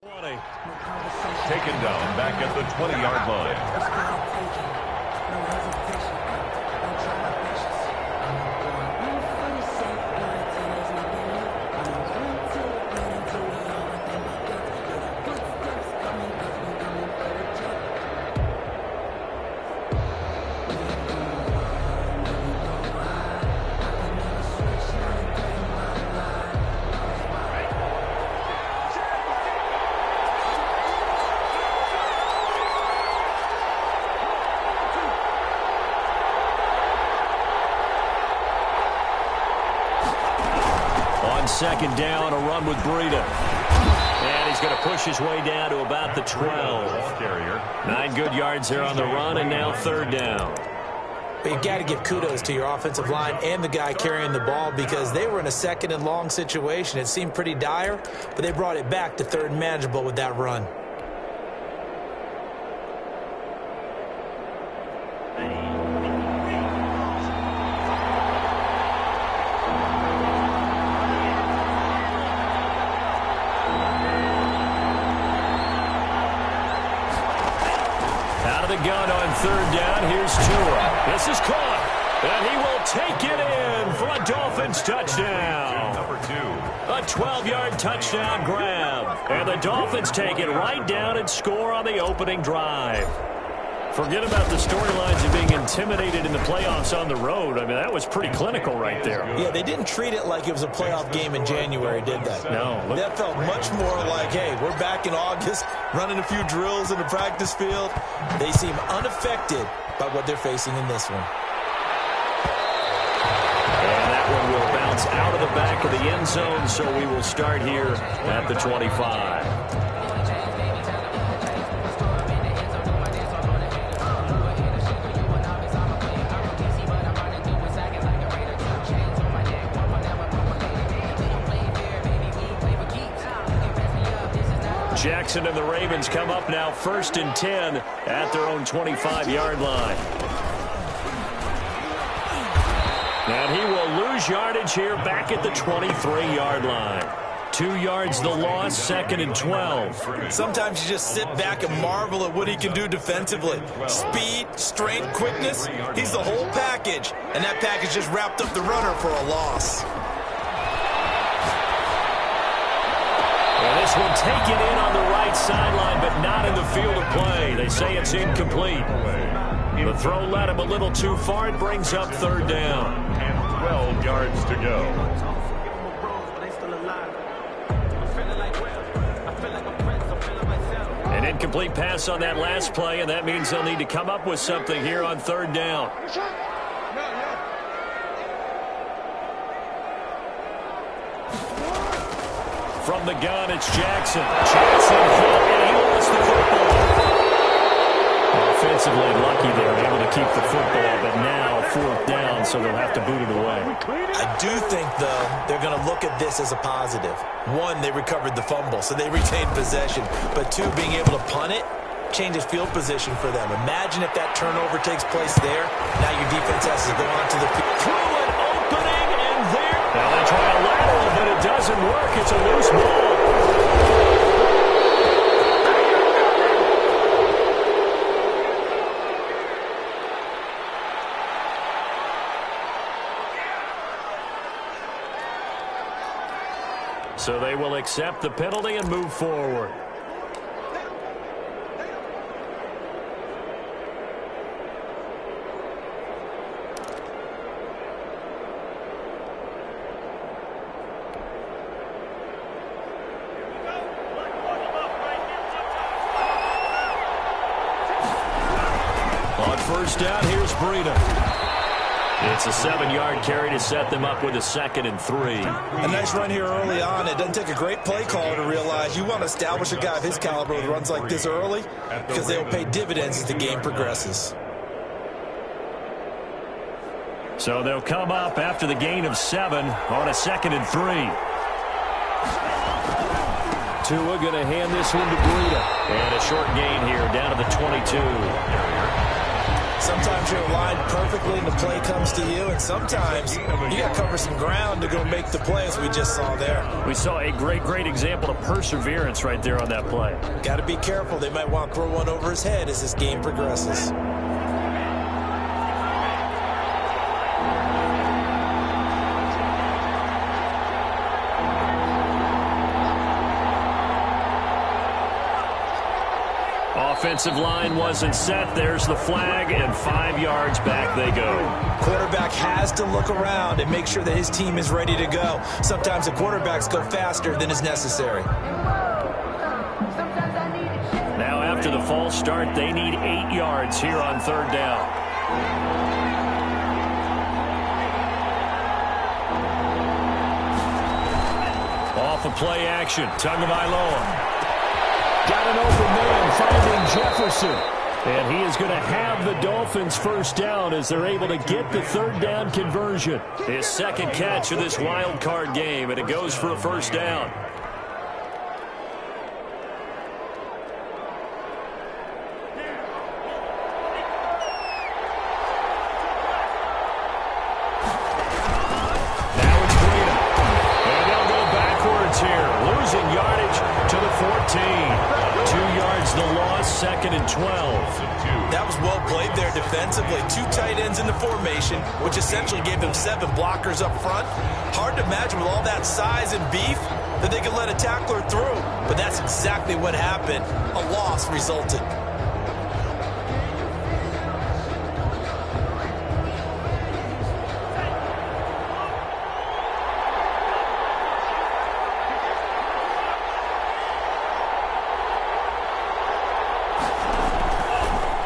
Taken down back at the 20-yard line. Second down, a run with Breida. And he's going to push his way down to about the 12. Carrier. 9 good yards there on the run, and now third down. But you've got to give kudos to your offensive line and the guy carrying the ball because they were in a second and long situation. It seemed pretty dire, but they brought it back to third and manageable with that run. Gun on third down. Here's Tua. This is caught, and he will take it in for a Dolphins touchdown. Number 2. A 12-yard touchdown grab. And the Dolphins take it right down and score on the opening drive. Forget about the storylines of being intimidated in the playoffs on the road. I mean, that was pretty clinical right there. Yeah, they didn't treat it like it was a playoff game in January, did they? No. That felt much more like, hey, we're back in August, running a few drills in the practice field. They seem unaffected by what they're facing in this one. And that one will bounce out of the back of the end zone, so we will start here at the 25. Jackson and the Ravens come up now 1st and 10 at their own 25-yard line. And he will lose yardage here back at the 23-yard line. 2 yards the loss, 2nd and 12. Sometimes you just sit back and marvel at what he can do defensively. Speed, strength, quickness, he's the whole package. And that package just wrapped up the runner for a loss. This will take it in on the right sideline, but not in the field of play. They say it's incomplete. The throw led him a little too far. It brings up third down. And 12 yards to go. An incomplete pass on that last play, and that means they'll need to come up with something here on third down. From the gun, it's Jackson. Jackson hit, and he lost the football. Offensively lucky they're able to keep the football, but now 4th down, so they'll have to boot it away. I do think, though, they're going to look at this as a positive. 1, they recovered the fumble, so they retained possession. But 2, being able to punt it changes field position for them. Imagine if that turnover takes place there. Now your defense has to go onto the field. Through an opening, and there. Now they try a lateral, but it doesn't work. It's a loose ball. So they will accept the penalty and move forward. On first down, here's Breida. It's a 7-yard carry to set them up with a 2nd and 3. A nice run here early on. It doesn't take a great play caller to realize you want to establish a guy of his caliber with runs like this early because they'll pay dividends as the game progresses. So they'll come up after the gain of 7 on a 2nd and 3. Tua going to hand this one to Breida. And a short gain here down to the 22. Sometimes you're aligned perfectly and the play comes to you, and sometimes you got to cover some ground to go make the play, as we just saw there. We saw a great example of perseverance right there on that play. Got to be careful. They might want to throw one over his head as this game progresses. Offensive line wasn't set. There's the flag, and 5 yards back they go. Quarterback has to look around and make sure that his team is ready to go. Sometimes the quarterbacks go faster than is necessary. Now after the false start, they need 8 yards here on 3rd down. Off of play action, Tagovailoa. Got an open man, finding Jefferson. And he is going to have the Dolphins first down as they're able to get the 3rd down conversion. His 2nd catch of this wild card game, and it goes for a first down. Now it's Breida. And they'll go backwards here, losing yardage to the 14. 2 yards the loss, 2nd and 12. That was well played there defensively. 2 tight ends in the formation, which essentially gave them 7 blockers up front. Hard to imagine with all that size and beef that they could let a tackler through. But that's exactly what happened. A loss resulted.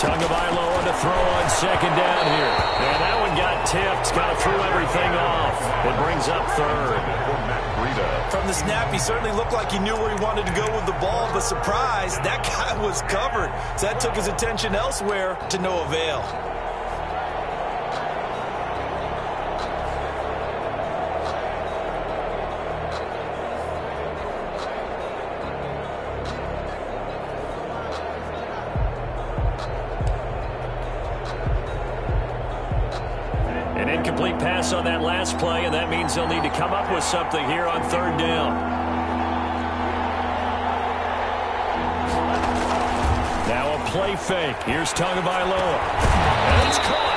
Tagovailoa to throw on 2nd down here. And that one got tipped. Kind of threw everything off. It brings up 3rd. From the snap, he certainly looked like he knew where he wanted to go with the ball, but surprise, that guy was covered. So that took his attention elsewhere to no avail. An incomplete pass on that last play, and that means they'll need to come up with something here on 3rd down. Now a play fake. Here's Tagovailoa. And it's caught.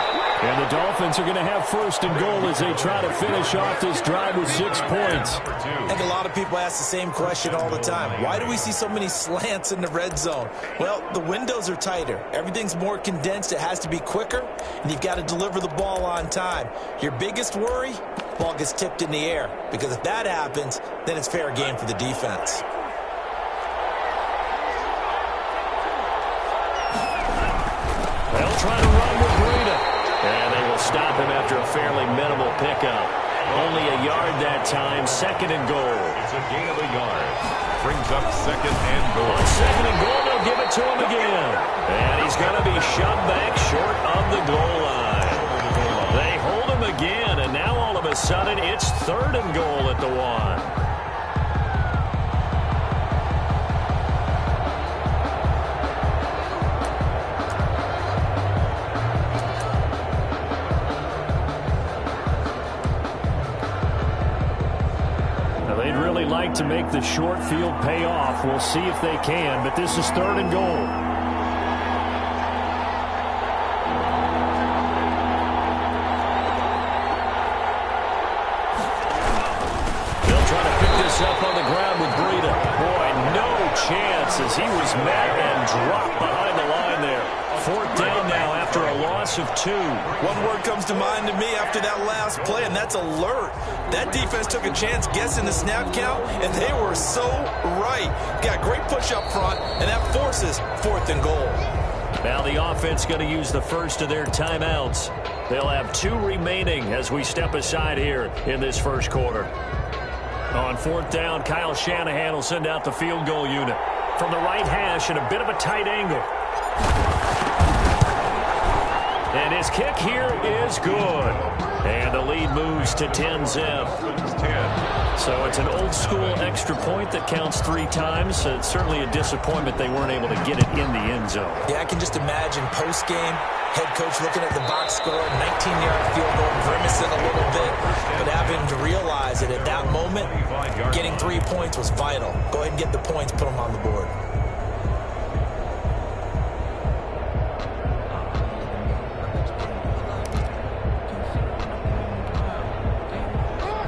And the Dolphins are going to have 1st and goal as they try to finish off this drive with 6 points. I think a lot of people ask the same question all the time. Why do we see so many slants in the red zone? Well, the windows are tighter. Everything's more condensed. It has to be quicker, and you've got to deliver the ball on time. Your biggest worry, ball gets tipped in the air, because if that happens, then it's fair game for the defense. They'll try to run with Breida. And they will stop him after a fairly minimal pickup. Only a yard that time, 2nd and goal. It's a gain of a yard. Brings up 2nd and goal. On 2nd and goal, they'll give it to him again. And he's going to be shoved back short of the goal line. They hold him again, and now all of a sudden it's 3rd and goal at the 1. Like to make the short field pay off. We'll see if they can, but this is 3rd and goal. They'll try to pick this up on the ground with Breida. Boy, no chance as he was met and dropped behind the line there. 4th down now after a loss of 2. One word comes to mind to me after that last play, and that's alert. That defense took a chance guessing the snap count, and they were so right. Got great push up front, and that forces 4th and goal. Now the offense going to use the first of their timeouts. They'll have 2 remaining as we step aside here in this first quarter. On 4th down, Kyle Shanahan will send out the field goal unit. From the right hash and a bit of a tight angle. And his kick here is good. And the lead moves to 10-zip. So it's an old-school extra point that counts 3 times. It's certainly a disappointment they weren't able to get it in the end zone. Yeah, I can just imagine post-game, head coach looking at the box score, 19-yard field goal, grimacing a little bit, but having to realize that at that moment, getting 3 points was vital. Go ahead and get the points, put them on the board.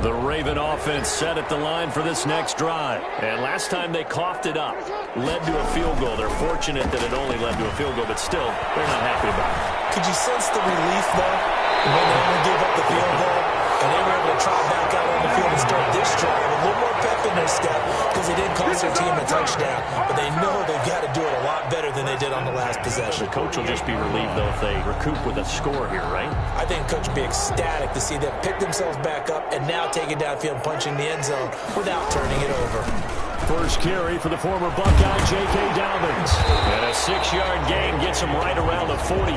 The Raven offense set at the line for this next drive. And last time they coughed it up, led to a field goal. They're fortunate that it only led to a field goal, but still, they're not happy about it. Could you sense the relief, though, when they only gave up the field goal and they were able to trot back out on the field and start this drive? A little more pep in their step because they didn't cost their team a touchdown, but they know they've got to do it a lot better than they did on the last possession. The coach will just be relieved, though, if they recoup with a score here, right? I think coach will be ecstatic to see them pick themselves back up and now take it downfield, punching the end zone without turning it over. First carry for the former Buckeye, J.K. Dobbins. And a 6-yard gain gets him right around the 43.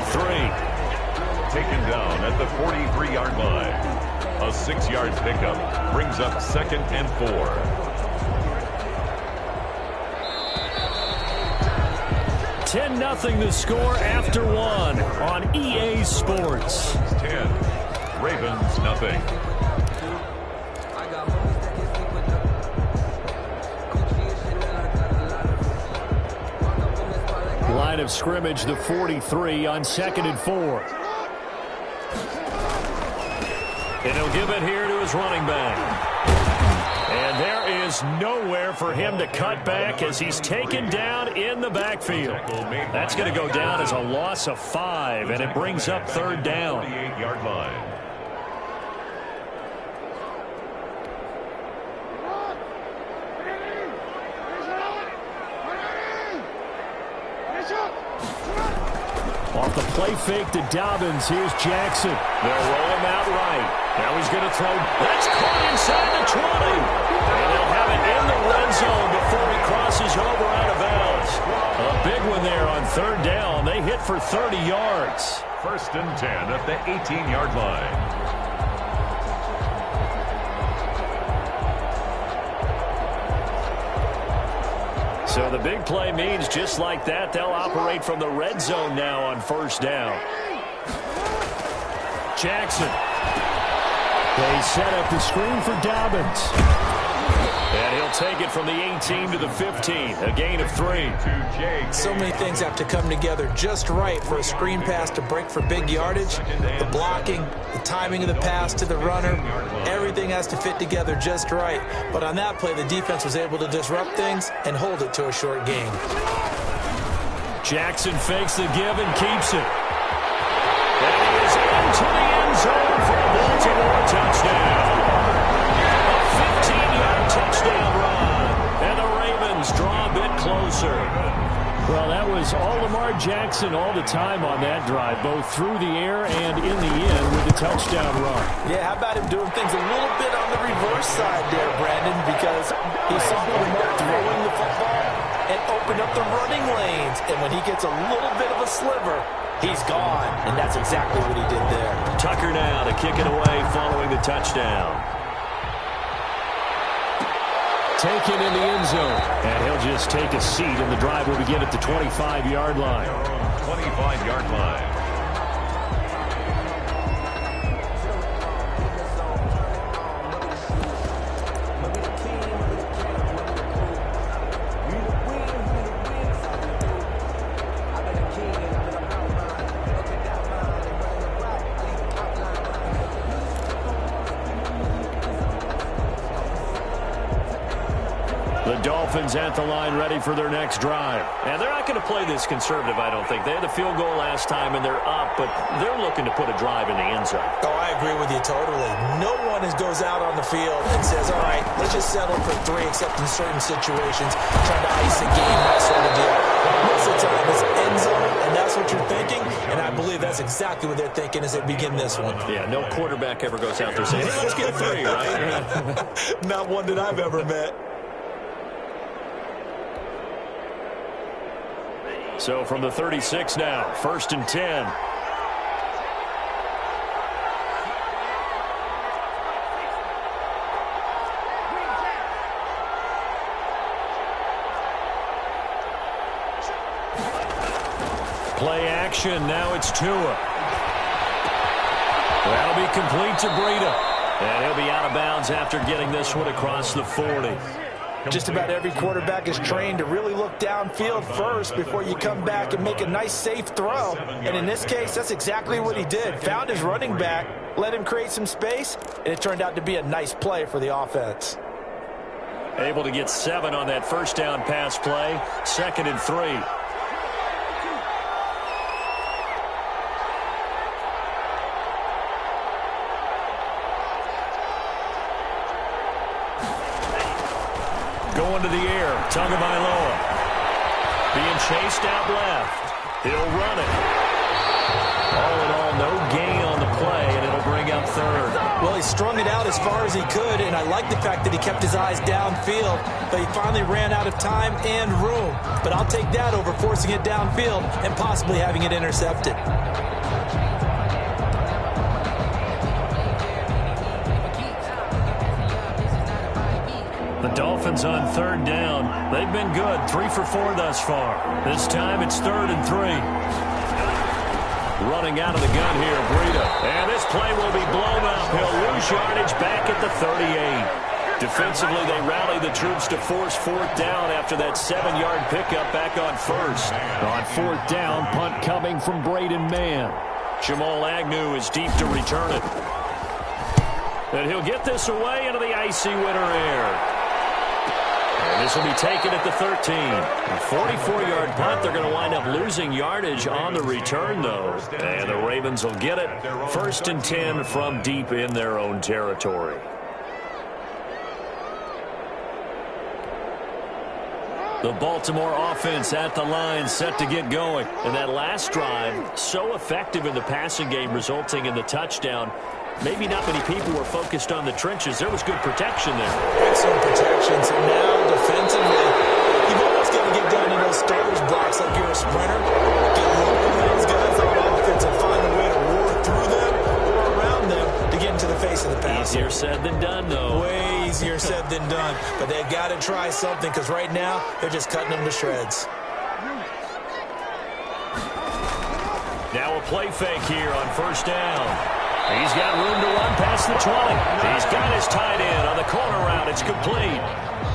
Taken down at the 43-yard line. A 6-yard pickup brings up 2nd and 4. 10-0 the score after 1 on EA Sports. 10, Ravens nothing. Line of scrimmage, the 43 on 2nd and 4. And he'll give it here to his running back. And there is nowhere for him to cut back as he's taken down in the backfield. That's going to go down as a loss of 5, and it brings up 3rd down. 48-yard line. Off the play fake to Dobbins, here's Jackson. They'll roll him out right. Now he's going to throw. That's caught inside the 20. And they'll have it in the red zone before he crosses over out of bounds. A big one there on 3rd down. They hit for 30 yards. 1st and 10 at the 18-yard line. So the big play means just like that, they'll operate from the red zone now on 1st down. Jackson. They set up the screen for Dobbins. And he'll take it from the 18 to the 15, a gain of 3. So many things have to come together just right for a screen pass to break for big yardage. The blocking, the timing of the pass to the runner, everything has to fit together just right. But on that play, the defense was able to disrupt things and hold it to a short gain. Jackson fakes the give and keeps it. And he is into the end zone for a Baltimore touchdown. A 15-yard touchdown run. And the Ravens draw a bit closer. Well, that was all Lamar Jackson all the time on that drive, both through the air and in the end with the touchdown run. Yeah, how about him doing things a little bit on the reverse side there, Brandon, because he saw Lamar throwing the football and opened up the running lanes. And when he gets a little bit of a sliver, he's gone. And that's exactly what he did there. Tucker now to kick it away following the touchdown. Taken in the end zone. And he'll just take a seat, and the drive will begin at the 25-yard line. 25-yard line. Dolphins at the line ready for their next drive. And they're not going to play this conservative, I don't think. They had a field goal last time, and they're up, but they're looking to put a drive in the end zone. Oh, I agree with you totally. No one goes out on the field and says, all right, let's just settle for 3, except in certain situations, trying to ice a game, that sort of deal. Most of the time, it's end zone, and that's what you're thinking, and I believe that's exactly what they're thinking as they begin this one. Yeah, no quarterback ever goes out there saying, hey, let's get 3, right? Not one that I've ever met. So from the 36 now, 1st and 10. Play action. Now it's Tua. That'll be complete to Breida. And he'll be out of bounds after getting this one across the 40. Just about every quarterback is trained to really look downfield first before you come back and make a nice, safe throw. And in this case, that's exactly what he did. Found his running back, let him create some space, and it turned out to be a nice play for the offense. Able to get 7 on that first down pass play. 2nd and 3. Going to the air. Tagovailoa. Being chased out left. He'll run it. All in all, no gain on the play, and it'll bring up 3rd. Well, he strung it out as far as he could, and I like the fact that he kept his eyes downfield, but he finally ran out of time and room. But I'll take that over forcing it downfield and possibly having it intercepted. The Dolphins on 3rd down. They've been good, 3 for 4 thus far. This time it's 3rd and 3. Running out of the gun here, Breida. And this play will be blown up. He'll lose yardage back at the 38. Defensively, they rally the troops to force 4th down after that 7-yard pickup back on 1st. On 4th down, punt coming from Braden Mann. Jamal Agnew is deep to return it. And he'll get this away into the icy winter air. And this will be taken at the 13. A 44-yard punt. They're going to wind up losing yardage on the return, though. And the Ravens will get it. 1st and 10 from deep in their own territory. The Baltimore offense at the line, set to get going. And that last drive, so effective in the passing game, resulting in the touchdown. Maybe not many people were focused on the trenches. There was good protection there. Excellent protection. So now, defensively, you've almost got to get down in those starters blocks like you're a sprinter. Get low to those guys on offense and find a way to roar through them or around them to get into the face of the pass. Easier said than done, though. Way easier said than done. But they've got to try something because right now, they're just cutting them to shreds. Now a play fake here on 1st down. He's got room to run past the 20. He's got his tight end on the corner route. It's complete.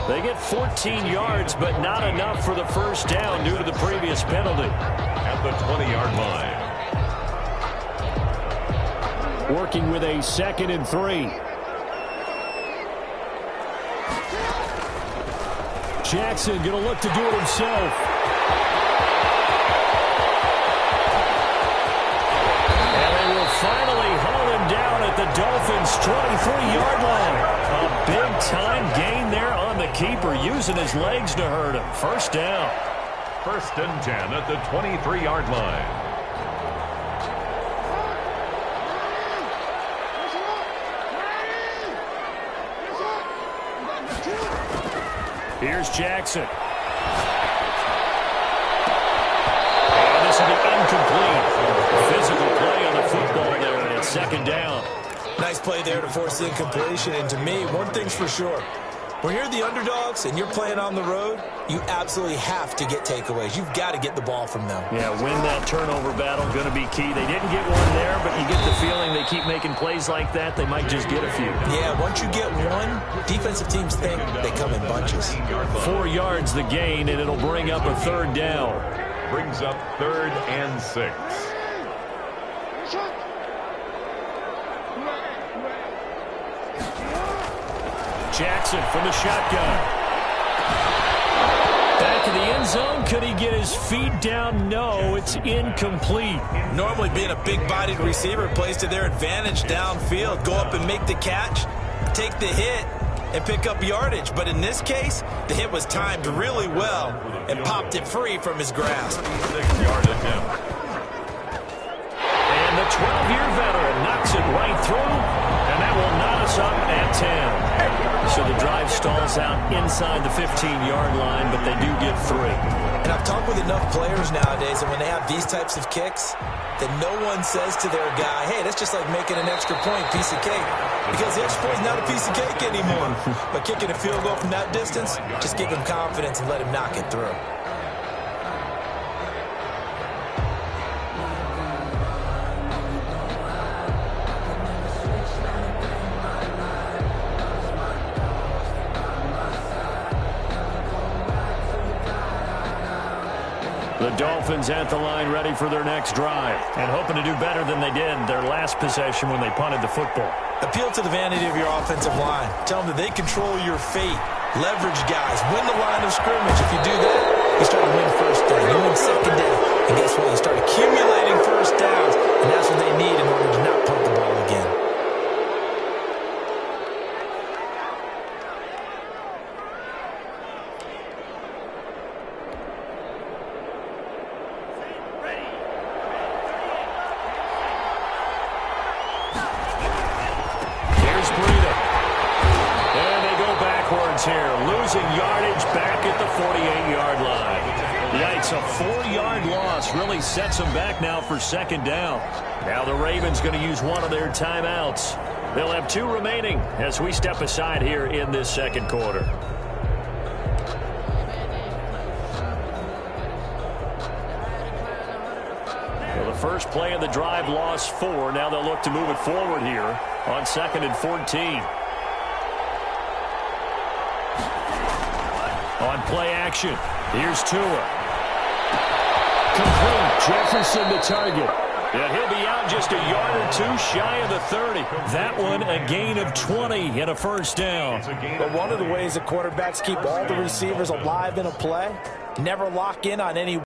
They get 14 yards, but not enough for the 1st down due to the previous penalty. At the 20-yard line. Working with a 2nd and 3. Jackson going to look to do it himself. Finally haul him down at the Dolphins' 23-yard line. A big-time gain there on the keeper, using his legs to hurt him. 1st down. 1st and 10 at the 23-yard line. Here's Jackson. And this will be incomplete. Physical play on the football there, and it's 2nd down. Nice play there to force the incompletion. And to me, one thing's for sure. When you're the underdogs and you're playing on the road, you absolutely have to get takeaways. You've got to get the ball from them. Yeah, win that turnover battle, going to be key. They didn't get one there, but you get the feeling they keep making plays like that, they might just get a few. Yeah, once you get one, defensive teams think they come in bunches. 4 yards the gain, and it'll bring up a 3rd down. Brings up 3rd and 6. Jackson from the shotgun. Back in the end zone. Could he get his feet down? No, it's incomplete. Normally being a big-bodied receiver plays to their advantage downfield. Go up and make the catch, take the hit, and pick up yardage. But in this case, the hit was timed really well and popped it free from his grasp. 6-yard attempt. And the 12-year veteran knocks it right through, and that will knot us up at 10. So the drive stalls out inside the 15-yard line, but they do get 3. And I've talked with enough players nowadays, and when they have these types of kicks, that no one says to their guy, hey, that's just like making an extra point, piece of cake. Because the extra point is not a piece of cake anymore. But kicking a field goal from that distance, just give him confidence and let him knock it through. The Dolphins at the line ready for their next drive and hoping to do better than they did their last possession when they punted the football. Appeal to the vanity of your offensive line. Tell them that they control your fate. Leverage guys. Win the line of scrimmage. If you do that, you start to win first down. You win second down. And guess what? You start accumulating first downs. And that's what they need in order to not punt the ball again. Here, losing yardage back at the 48-yard line. Yikes, a 4-yard loss really sets them back now for second down. Now the Ravens going to use one of their timeouts. They'll have 2 remaining as we step aside here in this second quarter. Well, the first play of the drive lost 4. Now they'll look to move it forward here on 2nd and 14. On play action, here's Tua. Complete, Jefferson the target. And he'll be out just a yard or 2 shy of the 30. That one a gain of 20 and a first down. But one of the ways that quarterbacks keep all the receivers alive in a play, never lock in on any